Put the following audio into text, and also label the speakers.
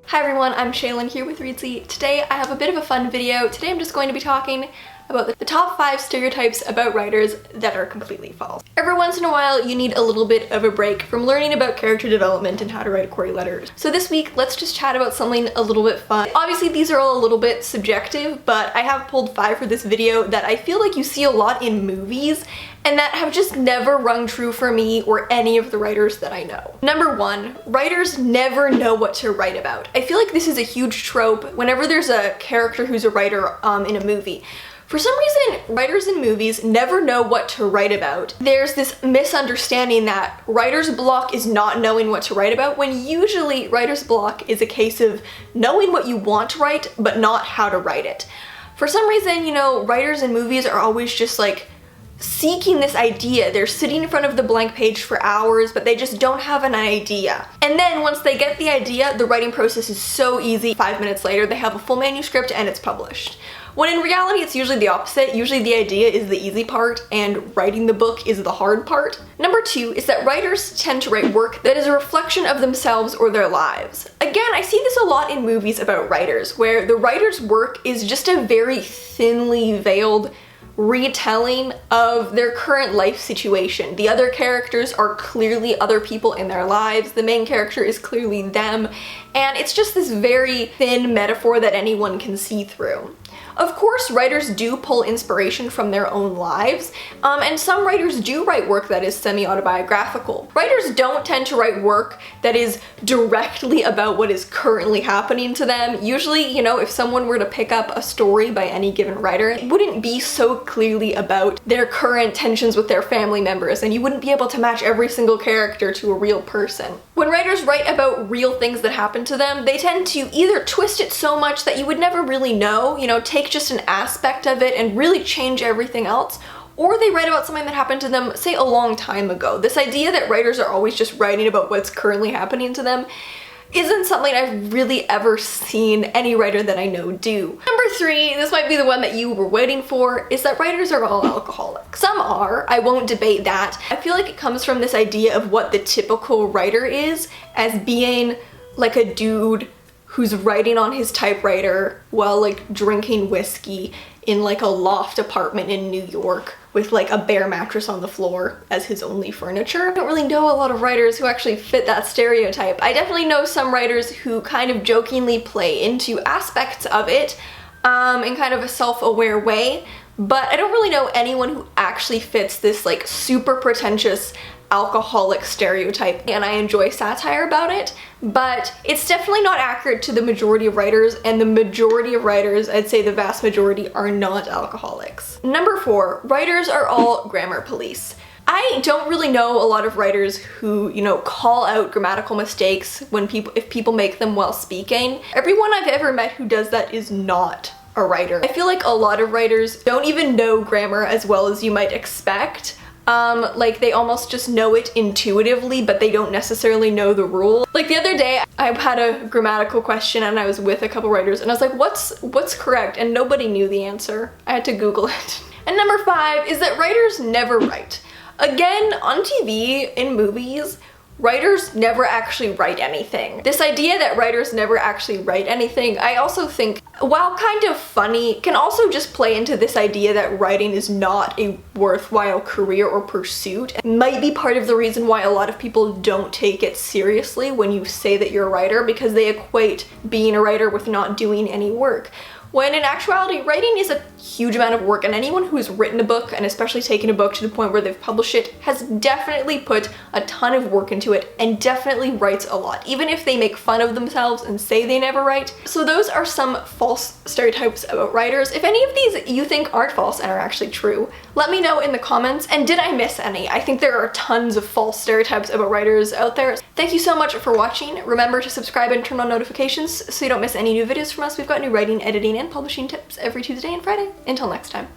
Speaker 1: Hi everyone, I'm Shaylin here with Reedsy. Today I have a bit of a fun video. Today I'm just going to be talking about the top 5 stereotypes about writers that are completely false. Every once in a while you need a little bit of a break from learning about character development and how to write query letters. So this week let's just chat about something a little bit fun. Obviously these are all a little bit subjective, but I have pulled 5 for this video that I feel like you see a lot in movies and that have just never rung true for me or any of the writers that I know. Number 1, writers never know what to write about. I feel like this is a huge trope whenever there's a character who's a writer in a movie. For some reason, writers in movies never know what to write about. There's this misunderstanding that writer's block is not knowing what to write about, when usually writer's block is a case of knowing what you want to write, but not how to write it. For some reason, you know, writers in movies are always just like seeking this idea. They're sitting in front of the blank page for hours, but they just don't have an idea. And then once they get the idea, the writing process is so easy. 5 minutes later, they have a full manuscript and it's published. When in reality, it's usually the opposite. Usually the idea is the easy part and writing the book is the hard part. Number 2 is that writers tend to write work that is a reflection of themselves or their lives. Again, I see this a lot in movies about writers, where the writer's work is just a very thinly veiled retelling of their current life situation. The other characters are clearly other people in their lives. The main character is clearly them. And it's just this very thin metaphor that anyone can see through. Of course, writers do pull inspiration from their own lives, and some writers do write work that is semi-autobiographical. Writers don't tend to write work that is directly about what is currently happening to them. Usually, you know, if someone were to pick up a story by any given writer, it wouldn't be so clearly about their current tensions with their family members, and you wouldn't be able to match every single character to a real person. When writers write about real things that happen to them, they tend to either twist it so much that you would never really know, you know, take just an aspect of it and really change everything else, or they write about something that happened to them, say, a long time ago. This idea that writers are always just writing about what's currently happening to them isn't something I've really ever seen any writer that I know do. Number 3, this might be the one that you were waiting for, is that writers are all alcoholics. Some are, I won't debate that. I feel like it comes from this idea of what the typical writer is as being like a dude who's writing on his typewriter while like drinking whiskey in like a loft apartment in New York with like a bare mattress on the floor as his only furniture. I don't really know a lot of writers who actually fit that stereotype. I definitely know some writers who kind of jokingly play into aspects of it in kind of a self-aware way, but I don't really know anyone who actually fits this like super pretentious alcoholic stereotype, and I enjoy satire about it, but it's definitely not accurate to the majority of writers, and the majority of writers, I'd say the vast majority, are not alcoholics. Number 4, writers are all grammar police. I don't really know a lot of writers who, you know, call out grammatical mistakes if people make them while speaking. Everyone I've ever met who does that is not a writer. I feel like a lot of writers don't even know grammar as well as you might expect. Like they almost just know it intuitively, but they don't necessarily know the rule. Like the other day, I had a grammatical question and I was with a couple writers and I was like, what's correct? And nobody knew the answer. I had to Google it. And number 5 is that writers never write. Again, on TV, in movies, writers never actually write anything. This idea that writers never actually write anything, I also think, while kind of funny, can also just play into this idea that writing is not a worthwhile career or pursuit. It might be part of the reason why a lot of people don't take it seriously when you say that you're a writer, because they equate being a writer with not doing any work. When in actuality, writing is a huge amount of work, and anyone who has written a book, and especially taken a book to the point where they've published it, has definitely put a ton of work into it and definitely writes a lot, even if they make fun of themselves and say they never write. So those are some false stereotypes about writers. If any of these you think aren't false and are actually true, let me know in the comments, and did I miss any? I think there are tons of false stereotypes about writers out there. Thank you so much for watching. Remember to subscribe and turn on notifications so you don't miss any new videos from us. We've got new writing, editing, and publishing tips every Tuesday and Friday. Until next time.